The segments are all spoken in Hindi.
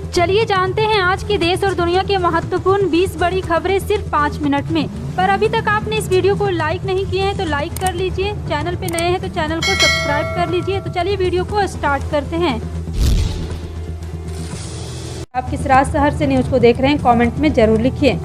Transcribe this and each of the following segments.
चलिए जानते हैं आज के देश और दुनिया के महत्वपूर्ण 20 बड़ी खबरें सिर्फ 5 मिनट में। पर अभी तक आपने इस वीडियो को लाइक नहीं किए हैं तो लाइक कर लीजिए, चैनल पे नए हैं तो चैनल को सब्सक्राइब कर लीजिए। तो चलिए वीडियो को स्टार्ट करते हैं। आप किस राज शहर से न्यूज को देख रहे हैं, कमेंट में जरूर लिखिए।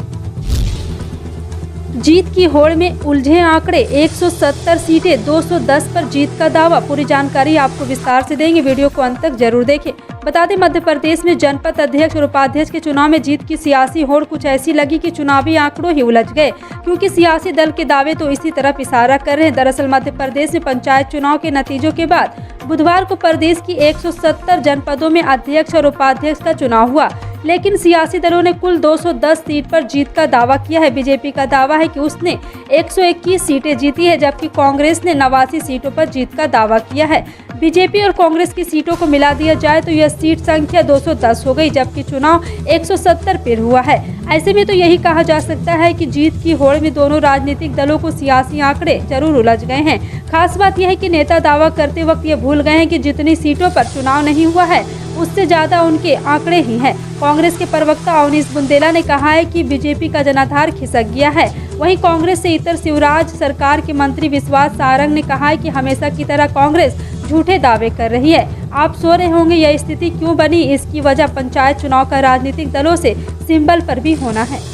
जीत की होड़ में उलझे आंकड़े, 170 सीटें, 210 पर जीत का दावा। पूरी जानकारी आपको विस्तार से देंगे, वीडियो को अंत तक जरूर देखें। बता दें, मध्य प्रदेश में जनपद अध्यक्ष और उपाध्यक्ष के चुनाव में जीत की सियासी होड़ कुछ ऐसी लगी कि चुनावी आंकड़ों ही उलझ गए, क्योंकि सियासी दल के दावे तो इसी तरफ इशारा कर रहे हैं। दरअसल मध्य प्रदेश में पंचायत चुनाव के नतीजों के बाद बुधवार को प्रदेश की 170 जनपदों में अध्यक्ष और उपाध्यक्ष का चुनाव हुआ, लेकिन सियासी दलों ने कुल 210 सीट पर जीत का दावा किया है। बीजेपी का दावा है कि उसने 121 सीटें जीती है, जबकि कांग्रेस ने 89 सीटों पर जीत का दावा किया है। बीजेपी और कांग्रेस की सीटों को मिला दिया जाए तो यह सीट संख्या 210 हो गई, जबकि चुनाव 170 पर हुआ है। ऐसे में तो यही कहा जा सकता है कि जीत की होड़ में दोनों राजनीतिक दलों को सियासी आंकड़े जरूर उलझ गए हैं। खास बात यह है कि नेता दावा करते वक्त ये भूल गए हैं कि जितनी सीटों पर चुनाव नहीं हुआ है उससे ज्यादा उनके आंकड़े ही हैं। कांग्रेस के प्रवक्ता अवनीश बुंदेला ने कहा है कि बीजेपी का जनाधार खिसक गया है। वहीं कांग्रेस से इतर शिवराज सरकार के मंत्री विश्वास सारंग ने कहा है कि हमेशा की तरह कांग्रेस झूठे दावे कर रही है। आप सो रहे होंगे यह स्थिति क्यों बनी, इसकी वजह पंचायत चुनाव का राजनीतिक दलों से सिंबल पर भी होना है।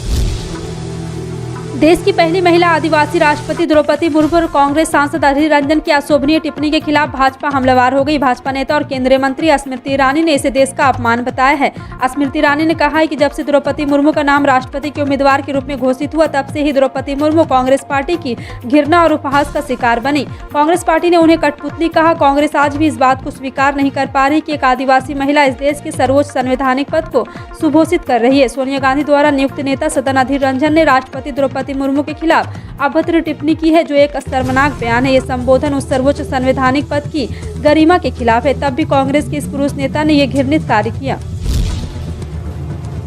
देश की पहली महिला आदिवासी राष्ट्रपति द्रौपदी मुर्मू और कांग्रेस सांसद अधीर रंजन की अशोभनीय टिप्पणी के खिलाफ भाजपा हमलावर हो गई। भाजपा नेता और केंद्रीय मंत्री स्मृति ईरानी ने इसे देश का अपमान बताया है। स्मृति ईरानी ने कहा है कि जब से द्रौपदी मुर्मू का नाम राष्ट्रपति के उम्मीदवार के रूप में घोषित हुआ, तब से ही द्रौपदी मुर्मू कांग्रेस पार्टी की घृणा और उपहास का शिकार बनी। कांग्रेस पार्टी ने उन्हें कठपुतली कहा। कांग्रेस आज भी इस बात को स्वीकार नहीं कर पा रही कि एक आदिवासी महिला इस देश के सर्वोच्च संवैधानिक पद को सुघोषित कर रही है। सोनिया गांधी द्वारा नियुक्त नेता सदन अधीर रंजन ने राष्ट्रपति द्रौपदी मुर्मू के खिलाफ अभद्र टिप्पणी की है, जो एक शर्मनाक बयान है। ये संबोधन उस सर्वोच्च संवैधानिक पद की गरिमा के खिलाफ है। तब भी कांग्रेस के इस पुरुष नेता ने यह घृणित कार्य किया।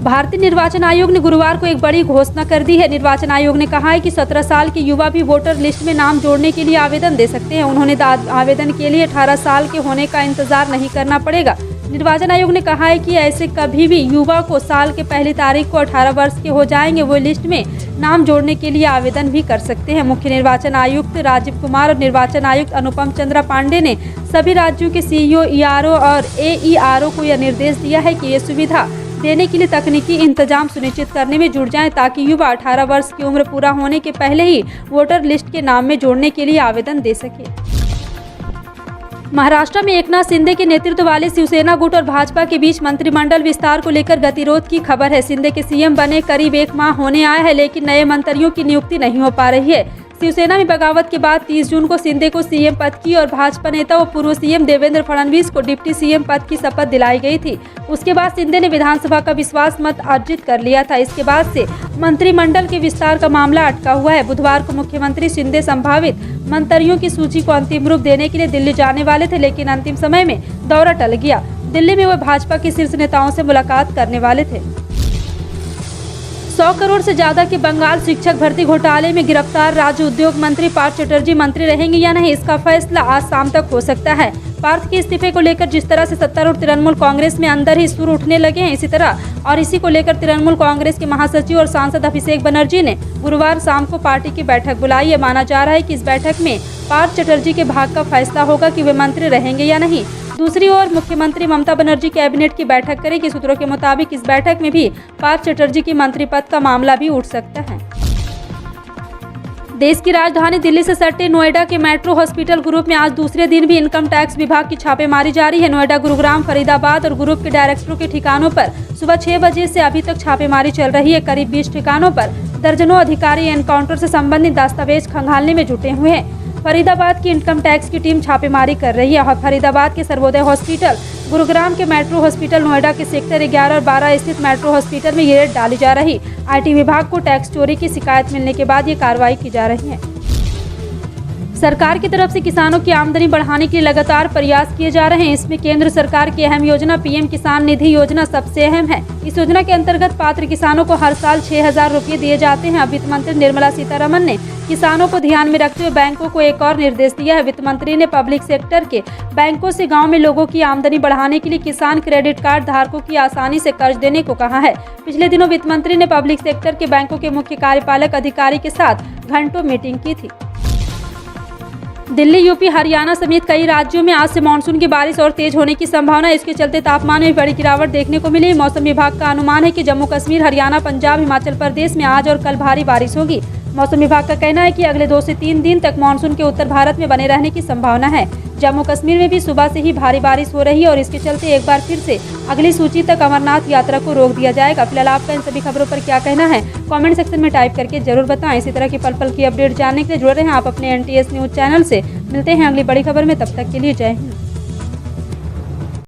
भारतीय निर्वाचन आयोग ने गुरुवार को एक बड़ी घोषणा कर दी है। निर्वाचन आयोग ने कहा है कि 17 साल के युवा भी वोटर लिस्ट में नाम जोड़ने के लिए आवेदन दे सकते हैं। उन्होंने आवेदन के लिए 18 साल के होने का इंतजार नहीं करना पड़ेगा। निर्वाचन आयोग ने कहा है कि ऐसे कभी भी युवा को साल के पहली तारीख को 18 वर्ष के हो जाएंगे, वो लिस्ट में नाम जोड़ने के लिए आवेदन भी कर सकते हैं। मुख्य निर्वाचन आयुक्त राजीव कुमार और निर्वाचन आयुक्त अनुपम चंद्रा पांडे ने सभी राज्यों के सीईओ, ईआरओ और एईआरओ को यह निर्देश दिया है कि ये सुविधा देने के लिए तकनीकी इंतजाम सुनिश्चित करने में जुट जाएं, ताकि युवा 18 वर्ष की उम्र पूरा होने के पहले ही वोटर लिस्ट के नाम में जोड़ने के लिए आवेदन दे सके। महाराष्ट्र में एकनाथ शिंदे के नेतृत्व वाले शिवसेना गुट और भाजपा के बीच मंत्रिमंडल विस्तार को लेकर गतिरोध की खबर है। शिंदे के सीएम बने करीब 1 माह होने आया है, लेकिन नए मंत्रियों की नियुक्ति नहीं हो पा रही है। शिवसेना में बगावत के बाद 30 जून को शिंदे को सीएम पद की और भाजपा नेता व पूर्व सीएम देवेंद्र फडणवीस को डिप्टी सीएम पद की शपथ दिलाई गई थी। उसके बाद शिंदे ने विधानसभा का विश्वास मत अर्जित कर लिया था। इसके बाद से मंत्रिमंडल के विस्तार का मामला अटका हुआ है। बुधवार को मुख्यमंत्री शिंदे संभावित मंत्रियों की सूची को अंतिम रूप देने के लिए दिल्ली जाने वाले थे, लेकिन अंतिम समय में दौरा टल गया। दिल्ली में वह भाजपा के शीर्ष नेताओं से मुलाकात करने वाले थे। 100 करोड़ से ज्यादा के बंगाल शिक्षक भर्ती घोटाले में गिरफ्तार राज्य उद्योग मंत्री पार्थ चटर्जी मंत्री रहेंगे या नहीं, इसका फैसला आज शाम तक हो सकता है। पार्थ के इस्तीफे को लेकर जिस तरह से सत्तारूढ़ तृणमूल कांग्रेस में अंदर ही सुर उठने लगे हैं, इसी को लेकर तृणमूल कांग्रेस के महासचिव और सांसद अभिषेक बनर्जी ने गुरुवार शाम को पार्टी की बैठक बुलाई है। माना जा रहा है कि इस बैठक में पार्थ चटर्जी के भाग्य का फैसला होगा कि वे मंत्री रहेंगे या नहीं। दूसरी ओर मुख्यमंत्री ममता बनर्जी कैबिनेट की बैठक करेगी। सूत्रों के मुताबिक इस बैठक में भी पार्थ चटर्जी की मंत्री पद का मामला भी उठ सकता है। देश की राजधानी दिल्ली से सटे नोएडा के मेट्रो हॉस्पिटल ग्रुप में आज दूसरे दिन भी इनकम टैक्स विभाग की छापेमारी जारी है। नोएडा, गुरुग्राम, फरीदाबाद और ग्रुप के डायरेक्टरों के ठिकानों पर सुबह 6 बजे से अभी तक छापेमारी चल रही है। करीब 20 ठिकानों पर दर्जनों अधिकारी एनकाउंटर से संबंधित दस्तावेज खंगालने में जुटे हुए हैं। फरीदाबाद की इनकम टैक्स की टीम छापेमारी कर रही है और फरीदाबाद के सर्वोदय हॉस्पिटल, गुरुग्राम के मेट्रो हॉस्पिटल, नोएडा के सेक्टर 11 और 12 स्थित मेट्रो हॉस्पिटल में ये रेड डाली जा रही। आईटी विभाग को टैक्स चोरी की शिकायत मिलने के बाद ये कार्रवाई की जा रही है। सरकार की तरफ से किसानों की आमदनी बढ़ाने के लिए लगातार प्रयास किए जा रहे हैं। इसमें केंद्र सरकार की अहम योजना पीएम किसान निधि योजना सबसे अहम है। इस योजना के अंतर्गत पात्र किसानों को हर साल 6,000 रुपये दिए जाते हैं। अब वित्त मंत्री निर्मला सीतारमण ने किसानों को ध्यान में रखते हुए बैंकों को एक और निर्देश दिया है। वित्त मंत्री ने पब्लिक सेक्टर के बैंकों से गाँव में लोगों की आमदनी बढ़ाने के लिए किसान क्रेडिट कार्ड धारकों की आसानी से कर्ज देने को कहा है। पिछले दिनों वित्त मंत्री ने पब्लिक सेक्टर के बैंकों के मुख्य कार्यपालक अधिकारी के साथ घंटों मीटिंग की थी। दिल्ली, यूपी, हरियाणा समेत कई राज्यों में आज से मानसून की बारिश और तेज होने की संभावना है। इसके चलते तापमान में बड़ी गिरावट देखने को मिली। मौसम विभाग का अनुमान है कि जम्मू कश्मीर, हरियाणा, पंजाब, हिमाचल प्रदेश में आज और कल भारी बारिश होगी। मौसम विभाग का कहना है कि अगले 2 से 3 दिन तक मानसून के उत्तर भारत में बने रहने की संभावना है। जम्मू कश्मीर में भी सुबह से ही भारी बारिश हो रही है और इसके चलते एक बार फिर से अगली सूची तक अमरनाथ यात्रा को रोक दिया जाएगा। फिलहाल आपका इन सभी खबरों पर क्या कहना है, कमेंट सेक्शन में टाइप करके जरूर बताएं। इसी तरह की पल पल की अपडेट जानने के लिए जुड़े रहें आप अपने NTS न्यूज चैनल से। मिलते हैं अगली बड़ी खबर में, तब तक के लिए जय हिंद।